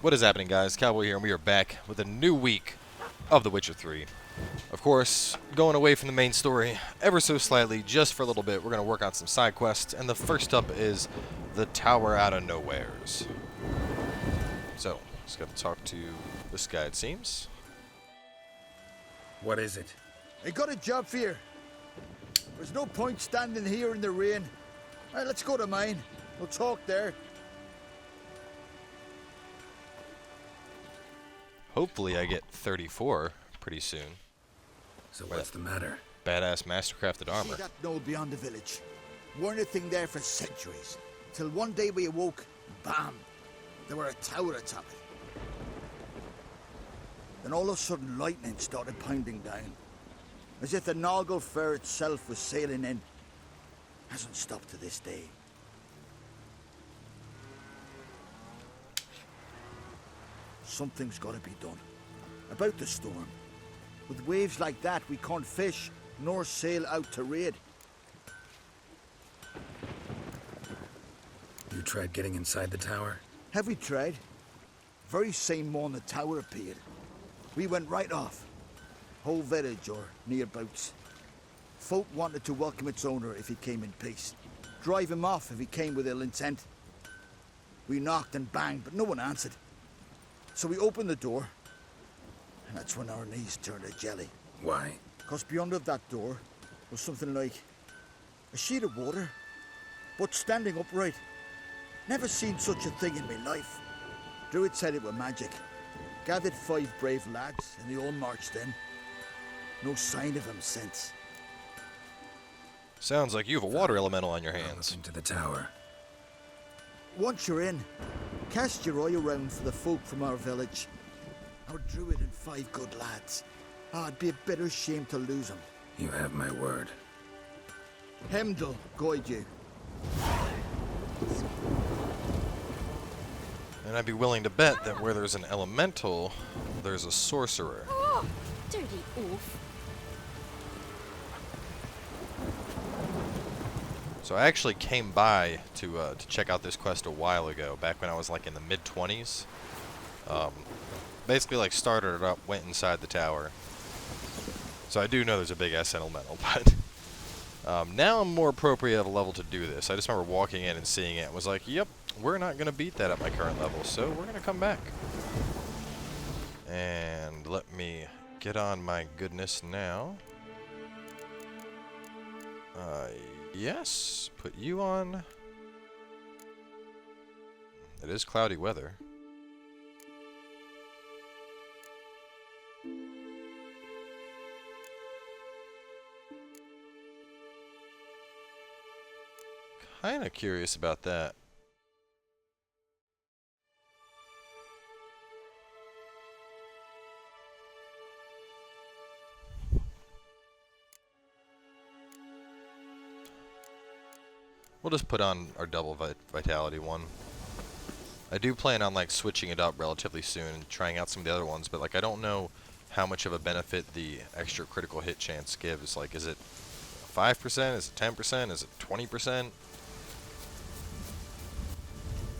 What is happening, guys? Cowboy here, and we are back with a new week of The Witcher 3. Of course, going away from the main story ever so slightly, just for a little bit. We're going to work on some side quests, and the first up is the Tower Out of Nowheres. So, just got to talk to this guy, it seems. What is it? I got a job for you. There's no point standing here in the rain. All right, let's go to mine. We'll talk there. Hopefully I get 34 pretty soon. So what's the matter? Badass mastercrafted armor. See that knoll beyond the village? Weren't a thing there for centuries. Till one day we awoke, bam! There were a tower atop it. Then all of a sudden lightning started pounding down. As if the Noggle Fair itself was sailing in. Hasn't stopped to this day. Something's got to be done. About the storm. With waves like that, we can't fish, nor sail out to raid. You tried getting inside the tower? Have we tried? Very same morning the tower appeared. We went right off. Whole village or nearabouts. Folk wanted to welcome its owner if he came in peace. Drive him off if he came with ill intent. We knocked and banged, but no one answered. So we opened the door, and that's when our knees turned to jelly. Why? Because beyond of that door was something like a sheet of water, but standing upright. Never seen such a thing in my life. Druid said it were magic. Gathered 5 brave lads, and they all marched in. No sign of him since. Sounds like you have a water elemental on your hands. Into the tower. Once you're in, cast your eye around for the folk from our village. Our druid and 5 good lads. It'd be a bitter shame to lose them. You have my word. Hemdall guide you. And I'd be willing to bet that where there's an elemental, there's a sorcerer. Oh, dirty oaf. So I actually came by to check out this quest a while ago, back when I was like in the mid-20s. Basically like started it up, went inside the tower. So I do know there's a big ass elemental, but now I'm more appropriate of a level to do this. I just remember walking in and seeing it and was like, yep, we're not going to beat that at my current level, so we're going to come back. And let me get on my goodness now. Yes, put you on. It is cloudy weather. Kinda curious about that. We'll just put on our double vitality one. I do plan on like switching it up relatively soon and trying out some of the other ones, but like I don't know how much of a benefit the extra critical hit chance gives. Like, is it 5%? Is it 10%? Is it 20%?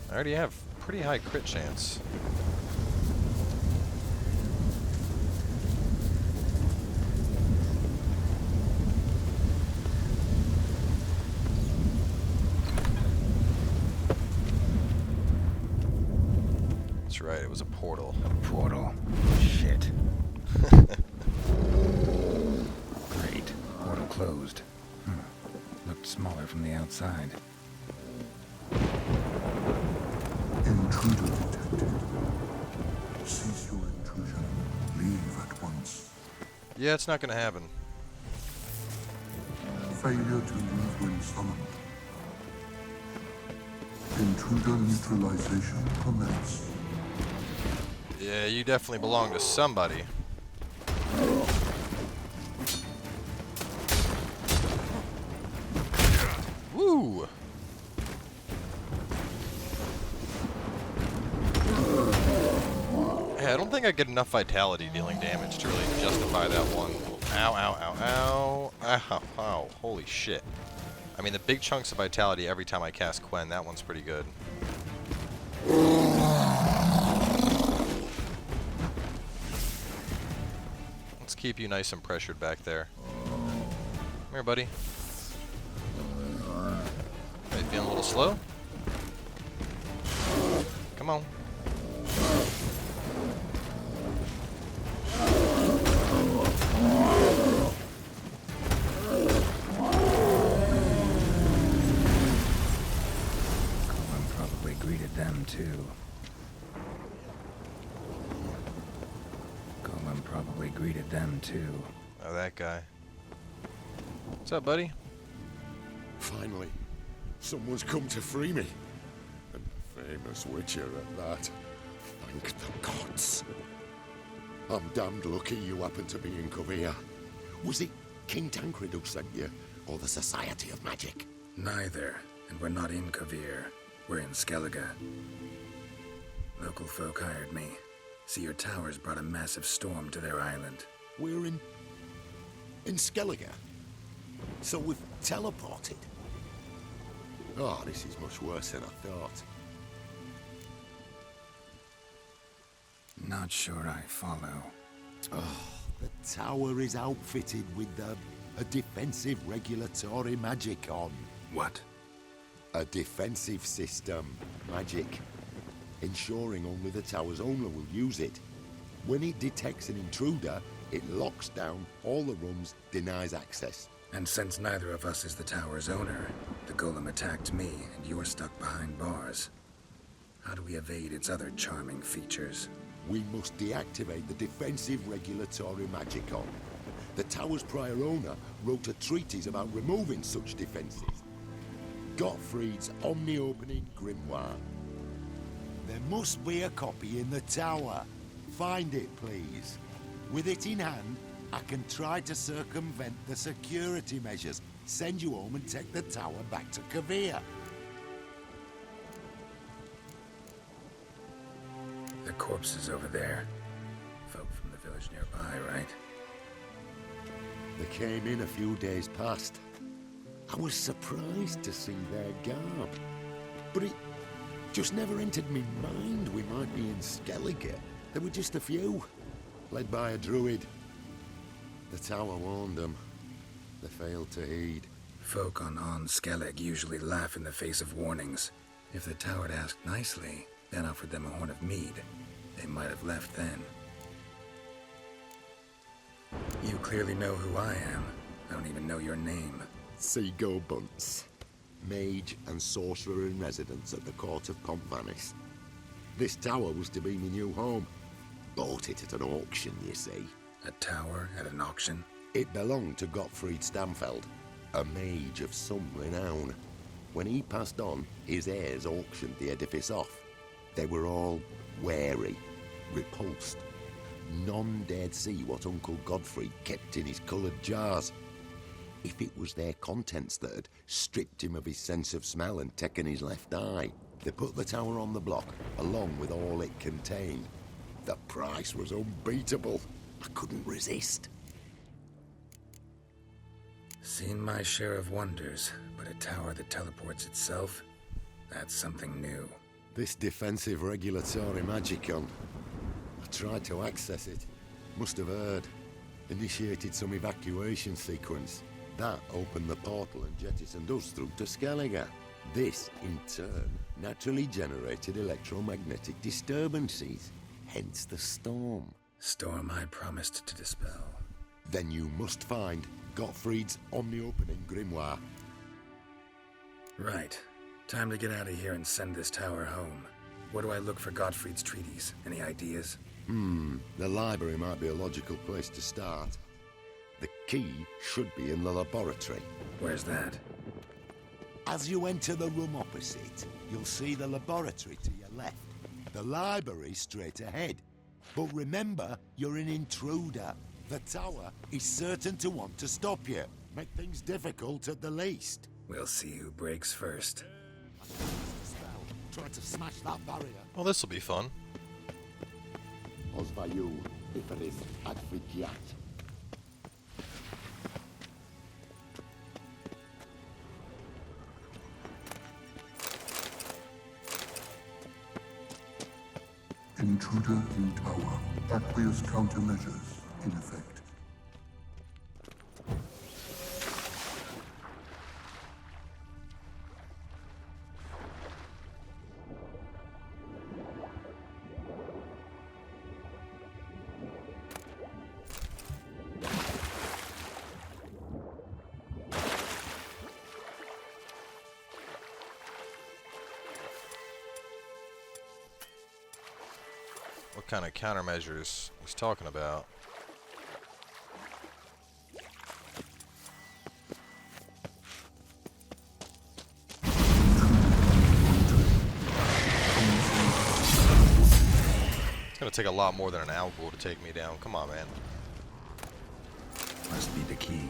I already have pretty high crit chance. That's right, it was a portal. A portal? Shit. Great. Portal closed. Looked smaller from the outside. Intruder detected. Cease your intrusion. Leave at once. Yeah, it's not gonna happen. Failure to leave when summoned. Intruder neutralization commence. Yeah, you definitely belong to somebody. Woo! Yeah, I don't think I get enough vitality dealing damage to really justify that one. Ow, ow, ow, ow. Ow, ow. Holy shit. I mean, the big chunks of vitality every time I cast Quen, that one's pretty good. keep you nice and pressured back there. Come here, buddy. Are you feeling a little slow? Come on. Coleman probably greeted them too. Coleman probably greeted them too. Oh, that guy. What's up, buddy? Finally, someone's come to free me. And a famous witcher at that. Thank the gods. I'm damned lucky you happen to be in Kovir. Was it King Tancred who sent you, or the Society of Magic? Neither, and we're not in Kovir. We're in Skellige. Local folk hired me. See, your towers brought a massive storm to their island. We're in Skellige? So we've teleported? Oh, this is much worse than I thought. Not sure I follow. Oh, the tower is outfitted with a defensive regulatory magic on. What? A defensive system magic, ensuring only the tower's owner will use it. When it detects an intruder, it locks down all the rooms, denies access. And since neither of us is the tower's owner, the golem attacked me and you're stuck behind bars. How do we evade its other charming features? We must deactivate the defensive regulatory magicon. The tower's prior owner wrote a treatise about removing such defenses. Gottfried's omni-opening grimoire. There must be a copy in the tower. Find it, please. With it in hand, I can try to circumvent the security measures, send you home and take the tower back to Kovir. The corpse is over there. Folk from the village nearby, right? They came in a few days past. I was surprised to see their garb. But it just never entered me mind we might be in Skellige. There were just a few, led by a druid. The tower warned them. They failed to heed. Folk on Skellig usually laugh in the face of warnings. If the tower had asked nicely, then offered them a horn of mead, they might have left then. You clearly know who I am. I don't even know your name. Seago Bunce, mage and sorcerer in residence at the court of Pontvanis. This tower was to be my new home. Bought it at an auction, you see. A tower at an auction? It belonged to Gottfried Stamfeld, a mage of some renown. When he passed on, his heirs auctioned the edifice off. They were all wary, repulsed. None dared see what Uncle Godfrey kept in his coloured jars. If it was their contents that had stripped him of his sense of smell and taken his left eye, they put the tower on the block, along with all it contained. The price was unbeatable. I couldn't resist. Seen my share of wonders, but a tower that teleports itself? That's something new. This defensive regulatory magicon. I tried to access it. Must have heard. Initiated some evacuation sequence. That opened the portal and jettisoned us through to Skellige. This, in turn, naturally generated electromagnetic disturbances. Hence the storm. Storm I promised to dispel. Then you must find Gottfried's omni-opening grimoire. Right. Time to get out of here and send this tower home. Where do I look for Gottfried's treaties? Any ideas? The library might be a logical place to start. The key should be in the laboratory. Where's that? As you enter the room opposite, you'll see the laboratory to your left. The library straight ahead. But remember, you're an intruder. The tower is certain to want to stop you. Make things difficult at the least. We'll see who breaks first. Try to smash that barrier. Well, this will be fun. Ozvayu, Iferis, Advigiat. Intruder in tower. Aqueous countermeasures in effect. what kind of countermeasures he's talking about. It's gonna take a lot more than an algol to take me down. Come on, man. Must be the key.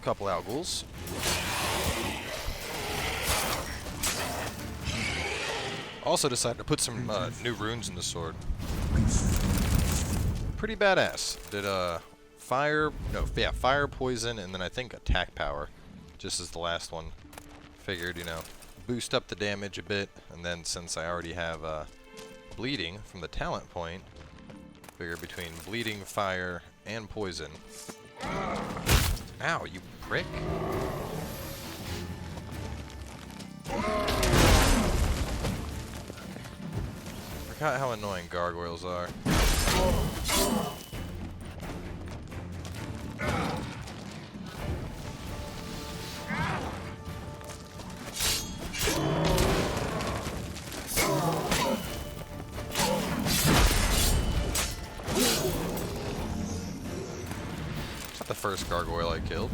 Couple algols. Also decided to put some new runes in the sword. Pretty badass. Did fire, poison, and then I think attack power, just as the last one. Figured, you know, boost up the damage a bit, and then since I already have bleeding from the talent point, figure between bleeding, fire, and poison. Ow, you prick. Forgot how annoying gargoyles are. It's not the first gargoyle I killed.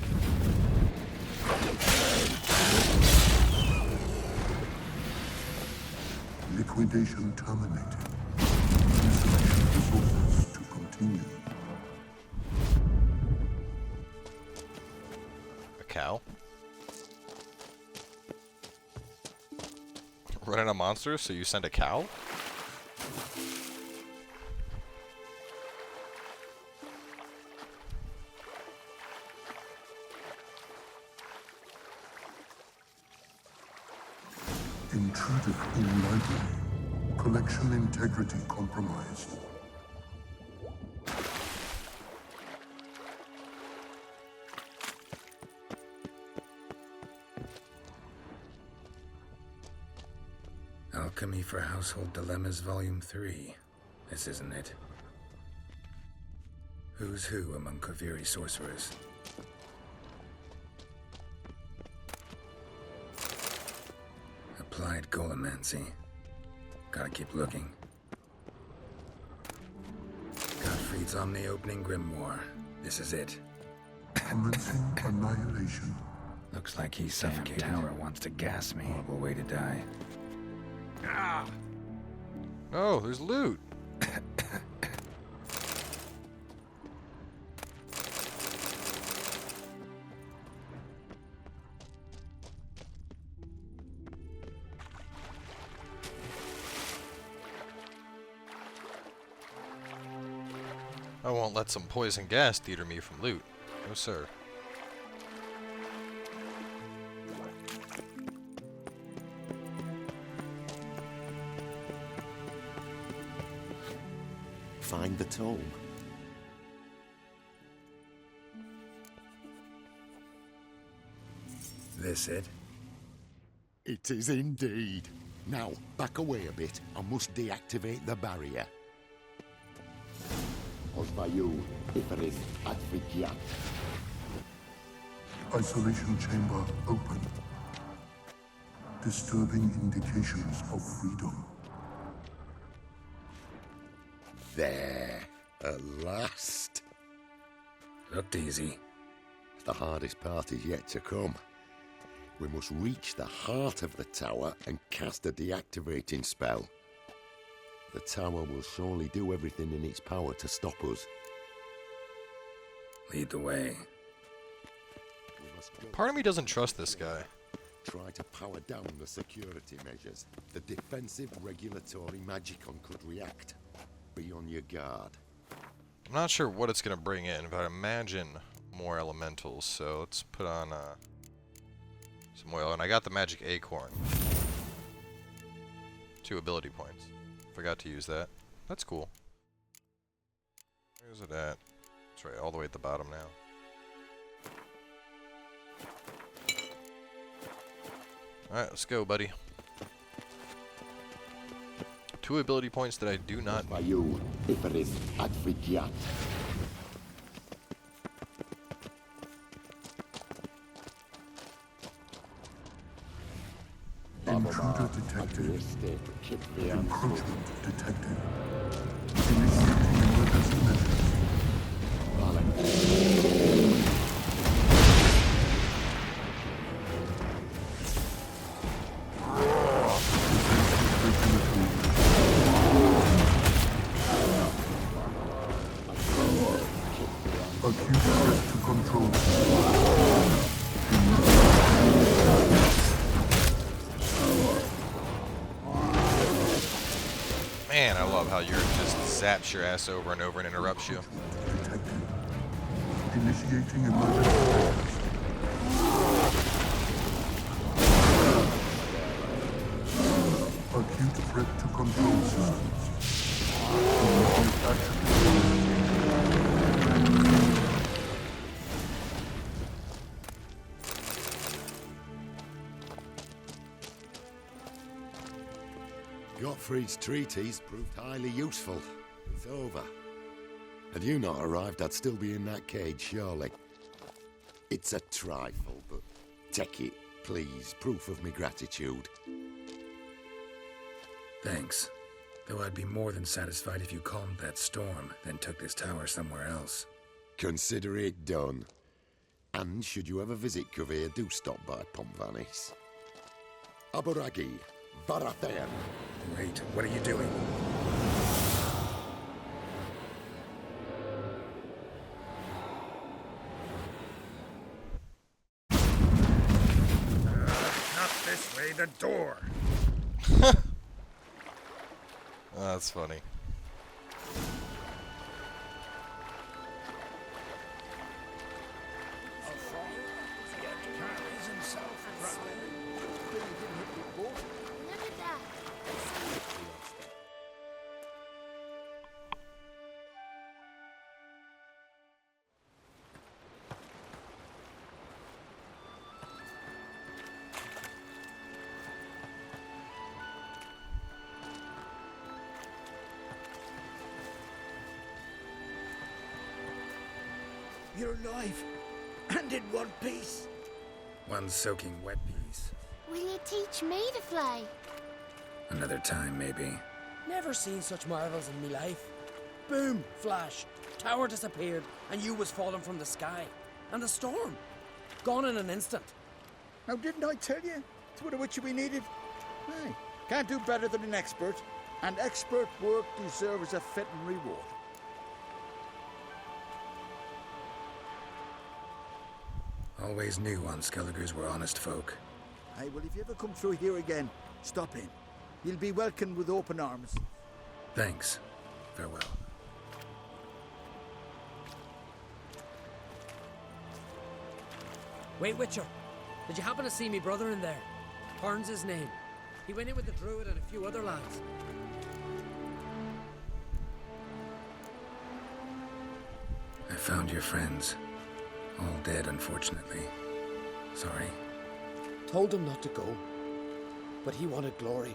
Liquidation terminated. Insufficient resources to continue. A cow? Running a monster, so you send a cow? Intruder in library. Collection integrity compromised. Alchemy for Household Dilemmas, Volume 3. This isn't it. Who's who among Kaviri sorcerers? Applied golemancy. Gotta keep looking. Gottfried's Omni-Opening Grimoire. This is it. Commencing annihilation. Looks like he suffocated. Tower wants to gas me. Horrible way to die. Oh, there's loot. I won't let some poison gas deter me from loot. No, sir. Find the tome. This it? It is indeed. Now, back away a bit. I must deactivate the barrier. Isolation chamber open. Disturbing indications of freedom. There. At last. Looked easy. The hardest part is yet to come. We must reach the heart of the tower and cast a deactivating spell. The tower will surely do everything in its power to stop us. Lead the way. We must go Part of me doesn't trust this guy. try to power down the security measures. The defensive regulatory magicon could react. Be on your guard. I'm not sure what it's going to bring in, but I imagine more elementals. So let's put on some oil. And I got the magic acorn. 2 ability points. Forgot to use that. That's cool. Where's it at? That's right, all the way at the bottom now. Alright, let's go, buddy. 2 ability points that I do not By you, if it is Advigiat. Intruder detected. Encroachment detected. Initiating emergency measures. Acute threat to control. Man, I love how yours just zaps your ass over and over and interrupts you. Detected. Initiating emergency measures. Acute threat to control systems. Immediate action. Gottfried's treatise proved highly useful. It's over. Had you not arrived, I'd still be in that cage, surely. It's a trifle, but take it, please. Proof of me gratitude. Thanks. Though I'd be more than satisfied if you calmed that storm, then took this tower somewhere else. Consider it done. And should you ever visit Kuvir, do stop by Pompvanis. Aburagi, Varathan. Wait, what are you doing? Not this way, the door! Oh, that's funny. Look at that. You're alive. And in one piece. One soaking wet piece. Will you teach me to fly? Another time, maybe. Never seen such marvels in me life. Boom, flash, tower disappeared, and you was falling from the sky. And the storm, gone in an instant. Now, didn't I tell you? It's what a witcher we needed. Hey, can't do better than an expert. And expert work deserves a fitting reward. Always knew Unskelligers were honest folk. Hey, well, if you ever come through here again, stop in. You'll be welcomed with open arms. Thanks. Farewell. Wait, Witcher, did you happen to see me brother in there? Horn's his name. He went in with the druid and a few other lads. I found your friends. All dead, unfortunately. Sorry. Told him not to go, but he wanted glory.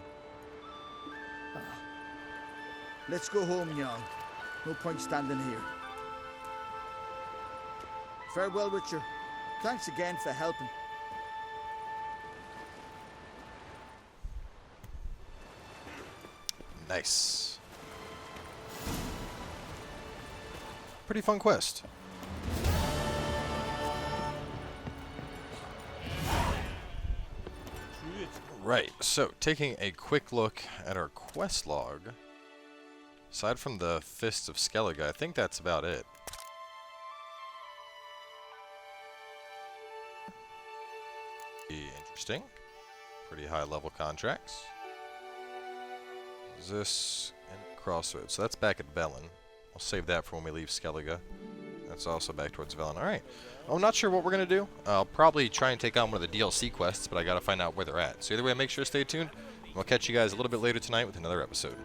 Let's go home, Jan. No point standing here. Farewell, Witcher. Thanks again for helping. Nice. Pretty fun quest. Right, so taking a quick look at our quest log, aside from the Fists of Skellige, I think that's about it. Interesting. Pretty high level contracts. Is this and Crossroads? So that's back at Velen. I'll save that for when we leave Skellige. That's also back towards Velen. Alright. I'm not sure what we're going to do. I'll probably try and take on one of the DLC quests, but I got to find out where they're at. So either way, make sure to stay tuned. We'll catch you guys a little bit later tonight with another episode.